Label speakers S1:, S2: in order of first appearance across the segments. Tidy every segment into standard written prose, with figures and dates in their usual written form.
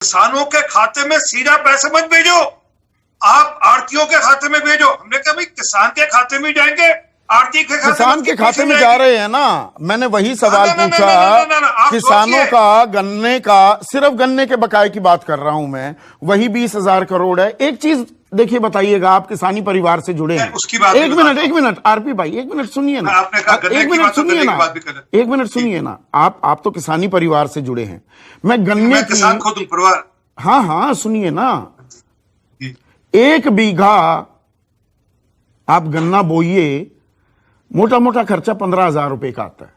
S1: किसानों के खाते में सीधा पैसे मत भेजो, आप आड़तियों के खाते में भेजो। हमने कहा भाई किसान के खाते में जाएंगे, आड़ती के खाते
S2: किसान के खाते में जा रहे हैं ना। मैंने वही सवाल पूछा, किसानों का गन्ने का, सिर्फ गन्ने के बकाये की बात कर रहा हूं मैं, वही 20,000 करोड़ है। एक चीज देखिए, बताइएगा, आप किसानी परिवार से जुड़े हैं।
S1: उसकी बात
S2: एक मिनट आरपी भाई, एक मिनट सुनिए ना, एक मिनट सुनिए ना, एक मिनट सुनिए ना। आप तो किसानी परिवार से जुड़े हैं, मैं गन्ने की,
S1: किसान खुद परिवार।
S2: हाँ सुनिए ना, 1 बीघा आप गन्ना बोइए, मोटा मोटा खर्चा 15,000 रुपए का आता है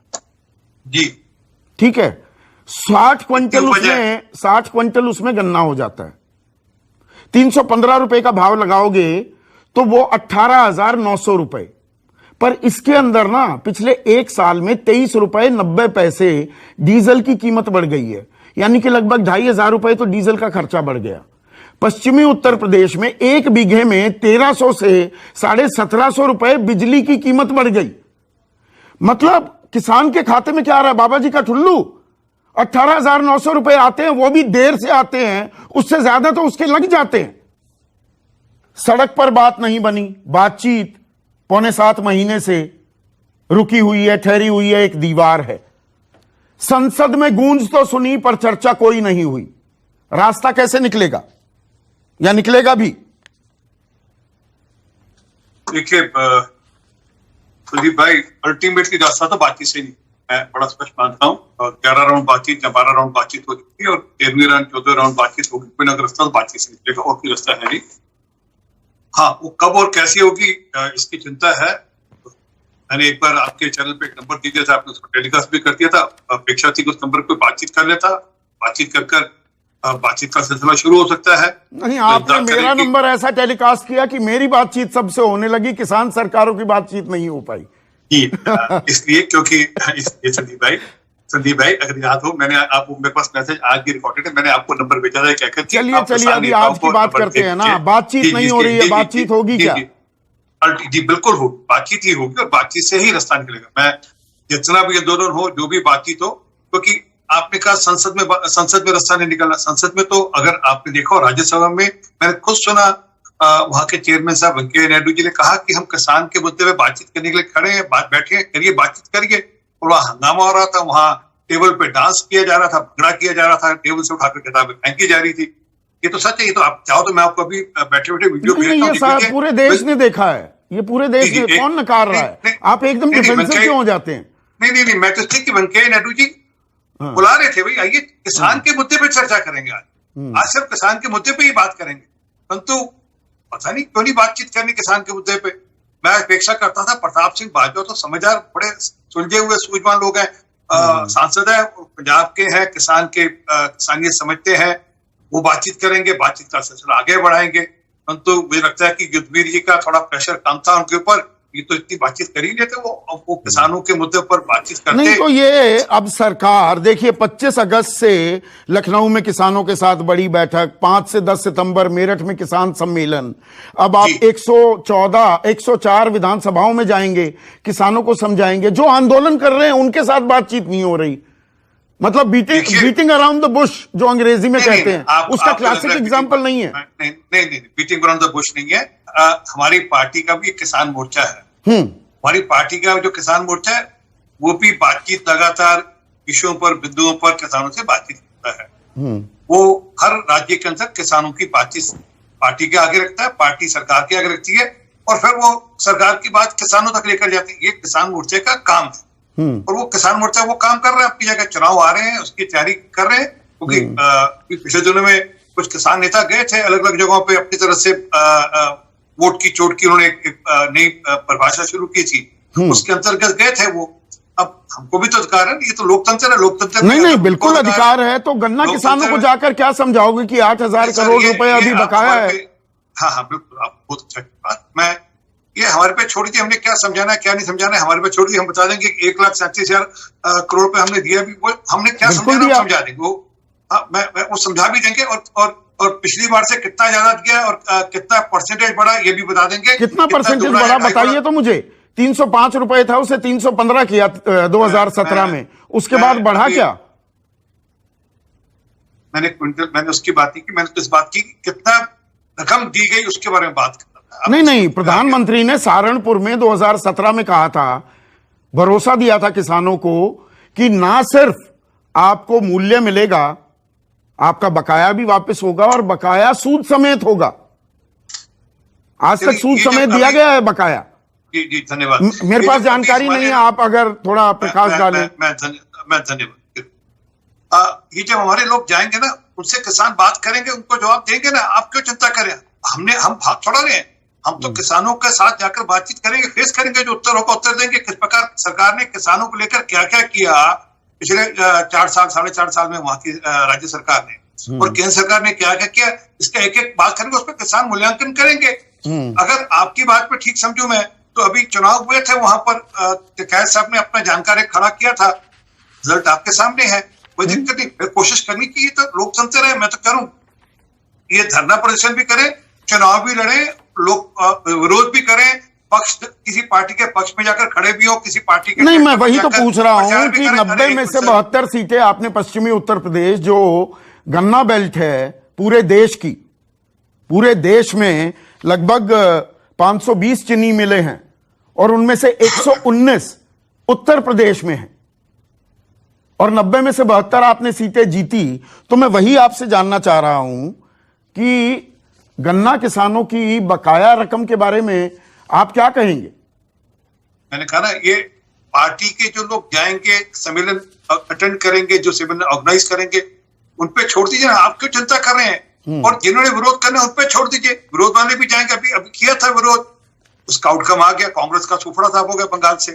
S1: जी,
S2: ठीक है। 60 क्विंटल उसमें गन्ना हो जाता है। 315 रुपए का भाव लगाओगे तो वो 18,900 रुपए। पर इसके अंदर ना पिछले 1 साल में 23 रुपए 90 पैसे डीजल की कीमत बढ़ गई है, यानी कि लगभग 2,500 रुपए तो डीजल का खर्चा बढ़ गया। पश्चिमी उत्तर प्रदेश में 1 बीघे में 1,300 से 1,750 रुपए बिजली की कीमत बढ़ गई। मतलब किसान के खाते में क्या आ रहा है, बाबा जी का ठुल्लू। 18,900 रुपए आते हैं, वो भी देर से आते हैं, उससे ज्यादा तो उसके लग जाते हैं। सड़क पर बात नहीं बनी, बातचीत 6.25 महीने से रुकी हुई है, ठहरी हुई है, एक दीवार है। संसद में गूंज तो सुनी पर चर्चा कोई नहीं हुई। रास्ता कैसे निकलेगा, या निकलेगा भी?
S1: देखिए कुलदीप भाई, अल्टीमेटली रास्ता तो बातचीत से नहीं, मैं बड़ा स्पष्ट मानता हूँ। 11 राउंड बातचीत या 12 राउंड बातचीत हो चुकी है और 13वें राउंड 14वें राउंड बातचीत होगी, कोई ना रास्ता तो बातचीत से निकलेगा, और कोई रास्ता है नहीं। हाँ, वो कब और कैसे होगी इसकी चिंता है। मैंने एक बार आपके चैनल पे एक नंबर दिया था, आपने उसको टेलीकास्ट भी कर दिया था। अपेक्षा थी कि उस नंबर पे बातचीत कर लेता, बातचीत कर बातचीत का सिलसिला शुरू हो सकता है।
S2: नहीं, आपने मेरा नंबर ऐसा टेलीकास्ट किया कि मेरी बातचीत सबसे होने लगी, किसान सरकारों की बातचीत नहीं हो पाई।
S1: इसलिए क्योंकि संदीप भाई अगर याद हो, मैंने आपको, मेरे पास मैसेज आज भी रिकॉर्डेड है, मैंने आपको नंबर भेजा था कहकर।
S2: चलिए अभी आज की बात करते हैं ना, बातचीत नहीं हो रही है, बातचीत होगी क्या?
S1: जी बिल्कुल हो, बातचीत ही होगी और बातचीत से ही रास्ता निकलेगा। मैं जितना भी आंदोलन हो, जो भी बातचीत हो, क्योंकि आपने कहा संसद में रास्ता नहीं निकलना। संसद में तो अगर आपने देखा, राज्यसभा में मैंने खुद सुना, वहां के चेयरमैन साहब वेंकैया नायडू जी ने कहा कि हम किसान के मुद्दे पे बातचीत करने के लिए खड़े हैं, बैठे करिए, बातचीत करिए। और वहां हंगामा हो रहा था, वहां टेबल पे डांस किया जा रहा था, भंगड़ा किया जा रहा था, टेबल से उठाकर किताबें फेंकी जा रही थी। ये तो सच है, ये तो आप चाहो तो मैं आपको अभी बैठे बैठे वीडियो भेजता हूं।
S2: पूरे देश ने देखा है, ये पूरे देश में, कौन नकार रहा है? आप एकदम डिफेंसिव क्यों हो जाते हैं?
S1: नहीं, मैं तो ठीक कि वेंकैया नायडू जी बुला रहे थे, भाई आइए किसान के मुद्दे पे चर्चा करेंगे। आज सिर्फ किसान के मुद्दे पे ही बात करेंगे, परंतु पता नहीं क्यों नहीं बातचीत करनी किसान के मुद्दे पे। मैं अपेक्षा करता था प्रताप सिंह बाजवा तो समझदार, बड़े सुलझे हुए सूझवान लोग हैं, सांसद है, पंजाब के हैं, किसान के किसानियत समझते हैं, वो बातचीत करेंगे, बातचीत का सिलसिला आगे बढ़ाएंगे। परंतु मुझे लगता है कि युद्धवीर जी का थोड़ा प्रेशर कम था उनके ऊपर, ये तो इतनी बातचीत कर ही लेते, वो किसानों के मुद्दे पर बातचीत करते
S2: नहीं। तो ये अब सरकार देखिए, 25 अगस्त से लखनऊ में किसानों के साथ बड़ी बैठक, 5 से 10 सितंबर मेरठ में किसान सम्मेलन, अब आप 104 विधानसभाओं में जाएंगे, किसानों को समझाएंगे। जो आंदोलन कर रहे हैं उनके साथ बातचीत नहीं हो रही, मतलब बीटिंग अराउंड द बुश जो अंग्रेजी में कहते हैं, उसका क्लासिक एग्जांपल नहीं है।
S1: नहीं, बीटिंग अराउंड द बुश नहीं है। हमारी पार्टी का भी किसान मोर्चा है, हमारी पार्टी का जो किसान मोर्चा है वो भी बातचीत लगातार विषयों पर, बिंदुओं पर किसानों से बातचीत करता है। वो हर राज्य के अंदर किसानों की बातचीत पार्टी के आगे रखता है, पार्टी सरकार के आगे रखती है, और फिर वो सरकार की बात किसानों तक लेकर जाती है। ये किसान मोर्चे का काम है, और वो किसान मोर्चा वो काम कर रहा है। अपनी जगह चुनाव आ रहे हैं, उसकी तैयारी कर रहे हैं, क्योंकि पिछले दिनों में कुछ किसान नेता गए थे अलग अलग जगहों पे, अपनी तरफ से वोट की चोट की उन्होंने एक नई परिभाषा शुरू की थी, उसके अंतर्गत गए थे वो। अब हमको भी तो अधिकार है, ये तो लोकतंत्र है, लोकतंत्र
S2: नहीं बिल्कुल अधिकार है। तो गन्ना किसानों को जाकर क्या समझाओगे कि 8,000 करोड़ रुपए अभी बकाया है?
S1: हाँ बिल्कुल, आप बहुत अच्छा बात। मैं ये हमारे पे छोड़ दी, हमने क्या समझाना है क्या नहीं समझाना है, हमारे पे छोड़ दी। हम बता देंगे 1,37,000 करोड़ रुपए हमने दिया, भी वो हमने क्या समझाना समझा देंगे, वो वो समझा भी देंगे। और पिछली बार से कितना ज्यादा दिया और कितना परसेंटेज बढ़ा ये भी बता देंगे।
S2: कितना परसेंटेज बढ़ा बताइए तो मुझे। 305 रुपए था, उसे 315 किया 2017 में, उसके बाद बढ़ा क्या?
S1: मैंने उसकी बात की, मैंने तो इस बात की कि कितना रकम दी गई उसके बारे में बात करना था।
S2: नहीं, प्रधानमंत्री ने सहारनपुर में 2017 में कहा था, भरोसा दिया था किसानों को कि ना सिर्फ आपको मूल्य मिलेगा, आपका बकाया भी वापस होगा और बकाया सूद समेत होगा। आज तक सूद समेत दिया गया है बकाया।
S1: जी धन्यवाद।
S2: मेरे पास जानकारी नहीं है, आप अगर थोड़ा प्रकाश डालें।
S1: मैं धन्यवाद। ये जब हमारे लोग जाएंगे ना, उनसे किसान बात करेंगे, उनको जवाब देंगे ना, आप क्यों चिंता करें? हम भाग थोड़ा रहे हैं, हम तो किसानों के साथ जाकर बातचीत करेंगे, फेस करेंगे, जो उत्तर होगा उत्तर देंगे। किस प्रकार सरकार ने किसानों को लेकर क्या क्या किया पिछले 4 साल 4.5 साल में वहां की राज्य सरकार ने, और केंद्र सरकार ने क्या क्या किया, इसका एक एक बात करेंगे, उस पर किसान मूल्यांकन करेंगे। अगर आपकी बात पे ठीक समझू मैं, तो अभी चुनाव हुए थे, वहां पर टिकैत साहब ने अपना जानकारी खड़ा किया था, रिजल्ट आपके सामने है, कोई दिक्कत नहीं। कोशिश करनी चाहिए, तो लोकतंत्र है। मैं तो करूं ये धरना प्रदर्शन भी करें, चुनाव भी लड़े, लोग विरोध भी करें, पक्ष किसी पार्टी के पक्ष में जाकर खड़े भी हो, किसी पार्टी के
S2: नहीं, मैं वही तो पूछ रहा हूं कि 90 में से 72 सीटें आपने पश्चिमी उत्तर प्रदेश, जो गन्ना बेल्ट है पूरे देश की, पूरे देश में लगभग 520 चीनी मिले हैं और उनमें से 119 उत्तर प्रदेश में है और 90 में से 72 आपने सीटें जीती। तो मैं वही आपसे जानना चाह रहा हूं कि गन्ना किसानों की बकाया रकम के बारे में आप क्या कहेंगे?
S1: मैंने कहा ना, ये पार्टी के जो लोग जाएंगे, सम्मेलन अटेंड करेंगे, जो सम्मेलन ऑर्गेनाइज करेंगे, उन पे छोड़ दीजिए ना, आप क्यों चिंता कर रहे हैं? और जिन्होंने विरोध करना उन पे छोड़ दीजिए, विरोध वाले भी जाएंगे। अभी किया था विरोध, उसका आउटकम आ गया, कांग्रेस का सुफड़ा साफ हो गया बंगाल से।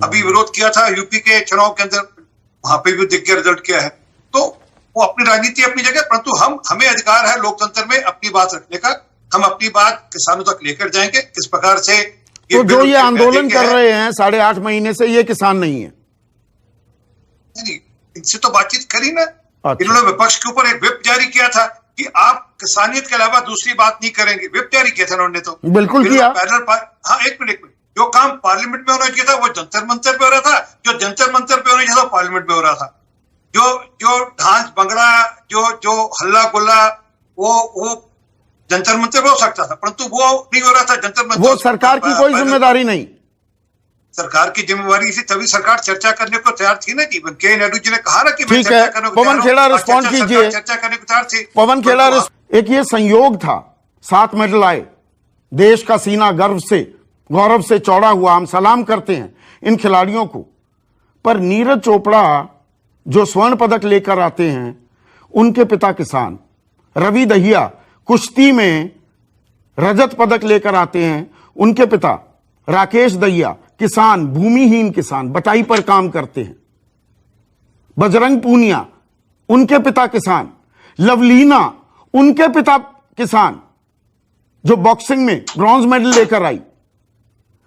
S1: अभी विरोध किया था यूपी के चुनाव के अंदर, वहां पे भी दिख गया रिजल्ट क्या है। तो वो अपनी राजनीति अपनी जगह, परंतु हमें अधिकार है लोकतंत्र में अपनी बात रखने का। हम अपनी बात किसानों तक लेकर जाएंगे। किस प्रकार से
S2: तो जो ये आंदोलन कर रहे हैं 8.5 महीने से, ये किसान नहीं है?
S1: नहीं, इनसे तो बातचीत करी ना।
S2: अच्छा।
S1: इन्होंने विपक्ष के ऊपर एक व्हिप जारी किया था कि आप किसानियत के अलावा दूसरी बात नहीं करेंगे। व्हिप जारी किया था उन्होंने, तो
S2: बिल्कुल किया।
S1: हाँ, एक मिनट, जो काम पार्लियामेंट में होना चाहिए था वो जंतर मंतर पे हो रहा था, जो जंतर मंतर पे होना चाहिए था पार्लियामेंट में हो रहा था। जो ढांच बंगड़ा, जो हल्ला गुल्ला, वो जंतर मंतर पे हो सकता था, परंतु वो नहीं हो रहा था जंतर मंतर।
S2: वो सरकार की कोई जिम्मेदारी नहीं।
S1: सरकार की जिम्मेवारी थी, तभी सरकार चर्चा करने को तैयार थी ना जी। वेंकैया नायडू जी ने कहा ना कि
S2: ठीक है, पवन खेड़ा रिस्पॉन्ड कीजिए।
S1: चर्चा करने को तैयार थी
S2: पवन खेड़ा, एक ये संयोग था, 7 मेडल आए, देश का सीना गौरव से चौड़ा हुआ। हम सलाम करते हैं इन खिलाड़ियों को, पर नीरज चोपड़ा जो स्वर्ण पदक लेकर आते हैं, उनके पिता किसान। रवि दहिया कुश्ती में रजत पदक लेकर आते हैं, उनके पिता राकेश दहिया किसान, भूमिहीन किसान, बटाई पर काम करते हैं। बजरंग पूनिया, उनके पिता किसान। लवलीना, उनके पिता किसान, जो बॉक्सिंग में ब्रॉन्ज मेडल लेकर आई।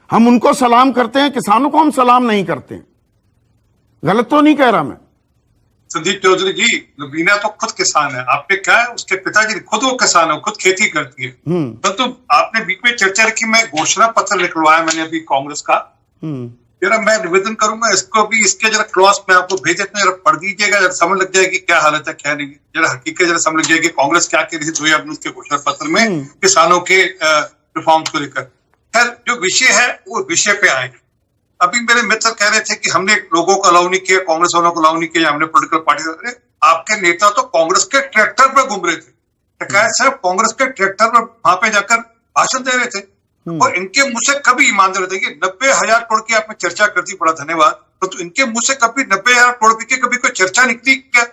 S2: हम उनको सलाम करते हैं, किसानों को हम सलाम नहीं करते हैं। गलत तो नहीं कह रहा मैं?
S1: संदीप चौधरी जी, लवलीना तो खुद किसान है। आपने कहा है उसके पिताजी खुद वो किसान है, खुद खेती करती है। परंतु आपने बीच में चर्चा रखी, मैं घोषणा पत्र निकलवाया मैंने अभी कांग्रेस का। जरा मैं निवेदन करूंगा इसको भी, इसके जरा क्लॉज में आपको भेज देते हैं, जरा पढ़ दीजिएगा, जरा समझ लग जाएगी क्या हालत है क्या नहीं, जरा हकीकत जरा समझ लग जाएगी कांग्रेस क्या कह रही थी 2019 के घोषणा पत्र में किसानों के रिफॉर्म्स को लेकर। खैर, जो विषय है वो विषय पे आएगा। अभी मेरे मित्र कह रहे थे कि हमने लोगों को अलाउ नहीं किया, कांग्रेस वालों को अलाउ नहीं किया, हमने पोलिटिकल पार्टी। आपके नेता तो कांग्रेस के ट्रैक्टर पर घूम रहे थे, टिकैत साहब कांग्रेस के ट्रैक्टर पर वहां पे जाकर भाषण दे रहे थे, और इनके मुंह से कभी ईमानदार देखिए 90,000 करोड़ की आपने चर्चा कर दी, बड़ा धन्यवाद, तो इनके मुंह से कभी 90,000 करोड़ की कभी कोई चर्चा निकली क्या?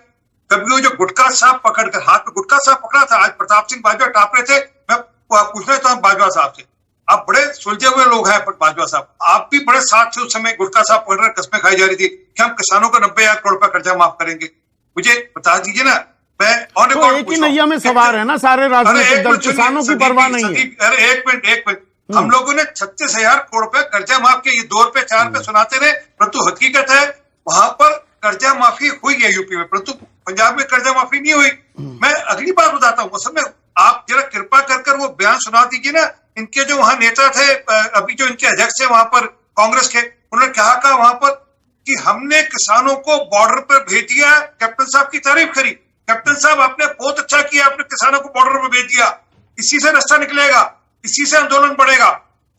S1: कभी वो जो गुटखा साहब पकड़कर, हाथ में गुटखा साहब पकड़ा था, आज प्रताप सिंह बाजवा टाप रहे थे। मैं पूछना चाहता हूँ बाजवा साहब से, आप बड़े सुलझे हुए लोग हैं बाजवा साहब, आप भी बड़े साथ थे उस समय, गुटखा साहब पकड़ कस्में खाई जा रही थी कि हम किसानों को 90,000 करोड़ का कर्जा माफ करेंगे। मुझे बता दीजिए ना, मैं
S2: तो एक ही नैया में सवार है ना सारे राजनीतिक दल, किसानों की परवाह नहीं है।
S1: अरे एक मिनट, हम लोगों ने 36,000 करोड़ रुपए कर्जा माफ किया, ये 2 रुपए 4 रुपए सुनाते रहे, परंतु हकीकत है वहां पर कर्जा माफी हुई है यूपी में, परंतु पंजाब में कर्जा माफी नहीं हुई। मैं अगली बात बताता हूँ, असल में आप जरा कृपा कर वो बयान सुना दीजिए ना। इनके जो वहां नेता थे, अभी जो इनके अध्यक्ष है वहां पर कांग्रेस के, उन्होंने कहा वहां पर कि हमने किसानों को बॉर्डर पर भेज दिया, कैप्टन साहब की तारीफ करी। कैप्टन साहब आपने बहुत अच्छा किया, आपने किसानों को बॉर्डर पर भेज दिया, इसी से रास्ता निकलेगा, इसी से आंदोलन बढ़ेगा।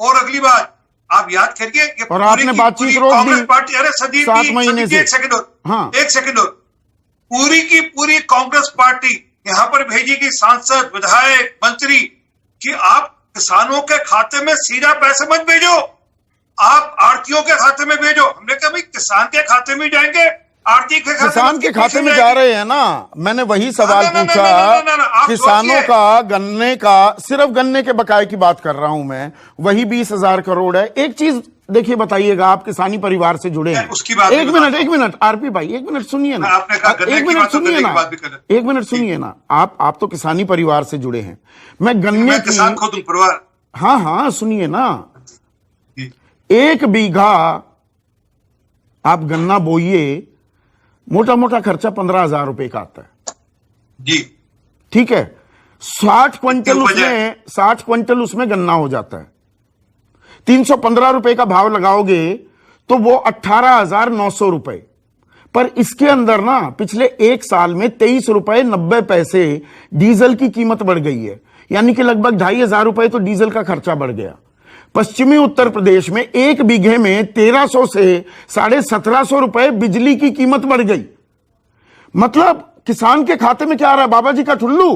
S1: और अगली बात आप याद करिए,
S2: और आपने बातचीत रोक दी
S1: पार्टी, अरे सदीप
S2: 7 महीने से।
S1: एक सेकंड और,
S2: हाँ,
S1: एक सेकंड और, पूरी की पूरी कांग्रेस पार्टी यहां पर भेजेगी सांसद, विधायक, मंत्री कि आप किसानों के खाते में सीधा पैसे मत भेजो, आप आड़तियों के खाते में भेजो। हमने कहा भाई किसान के खाते में जाएंगे, आड़ती के खाते,
S2: किसान के खाते में जा रहे हैं ना। मैंने वही सवाल पूछा, किसानों का गन्ने का, सिर्फ गन्ने के बकाये की बात कर रहा हूं मैं, वही 20,000 करोड़ है। एक चीज देखिए, बताइएगा, आप किसानी परिवार से जुड़े हैं।
S1: उसकी बात
S2: एक मिनट आरपी भाई, एक मिनट सुनिए ना, एक मिनट सुनिए ना, एक मिनट सुनिए ना। आप तो किसानी परिवार से जुड़े हैं, मैं गन्ने की,
S1: किसान खुद परिवार,
S2: हाँ सुनिए ना, 1 बीघा आप गन्ना बोइए, मोटा मोटा खर्चा 15,000 रुपए का आता है
S1: जी,
S2: ठीक है। 60 क्विंटल उसमें गन्ना हो जाता है। 315 रुपए का भाव लगाओगे तो वो 18,900 रुपए। पर इसके अंदर ना पिछले 1 साल में 23 रुपए 90 पैसे डीजल की कीमत बढ़ गई है, यानी कि लगभग 2,500 रुपए तो डीजल का खर्चा बढ़ गया। पश्चिमी उत्तर प्रदेश में 1 बीघे में 1,300 से 1,750 रुपए बिजली की कीमत बढ़ गई। मतलब किसान के खाते में क्या आ रहा है, बाबा जी का ठुल्लू।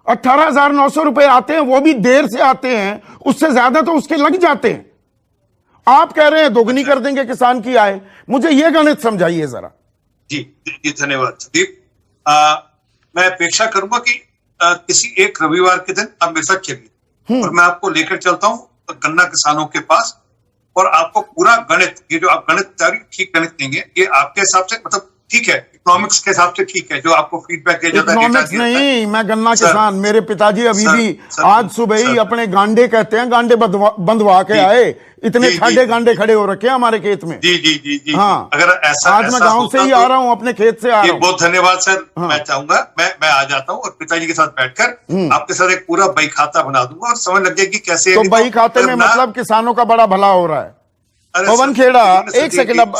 S2: 18,900 रुपए आते हैं, वो भी देर से आते हैं, उससे ज्यादा तो उसके लग जाते हैं। आप कह रहे हैं दोगुनी कर देंगे किसान की आय। मुझे यह गणित समझाइए जरा।
S1: जी धन्यवाद संदीप। मैं अपेक्षा करूंगा कि किसी एक रविवार के दिन आप मेरे साथ चलिए और मैं आपको लेकर चलता हूं गन्ना किसानों के पास, और आपको पूरा गणित, ये जो आप गणित ठीक गणित देंगे, ये आपके हिसाब से मतलब ठीक है, इकोनॉमिक्स के हिसाब से ठीक है, जो आपको फीडबैक दिया जाता है।
S2: इकोनॉमिक्स नहीं, मैं गन्ना किसान, मेरे पिताजी अभी भी आज सुबह ही अपने गांडे, कहते हैं गांडे बंधवा के आए, इतने ठाडे गांडे खड़े हो रखे हैं हमारे खेत में।
S1: जी
S2: हाँ,
S1: अगर ऐसा
S2: आज मैं गांव से ही आ रहा हूँ, अपने खेत से आ रहा हूँ।
S1: बहुत धन्यवाद सर। मैं चाहूंगा मैं आ जाता हूँ और पिताजी के साथ बैठकर आपके साथ एक पूरा बही खाता बना दूंगा और समझ लग जाएगी कैसे।
S2: तो बही खाते में मतलब किसानों का बड़ा भला हो रहा है। पवन खेड़ा, एक सेकंड, अब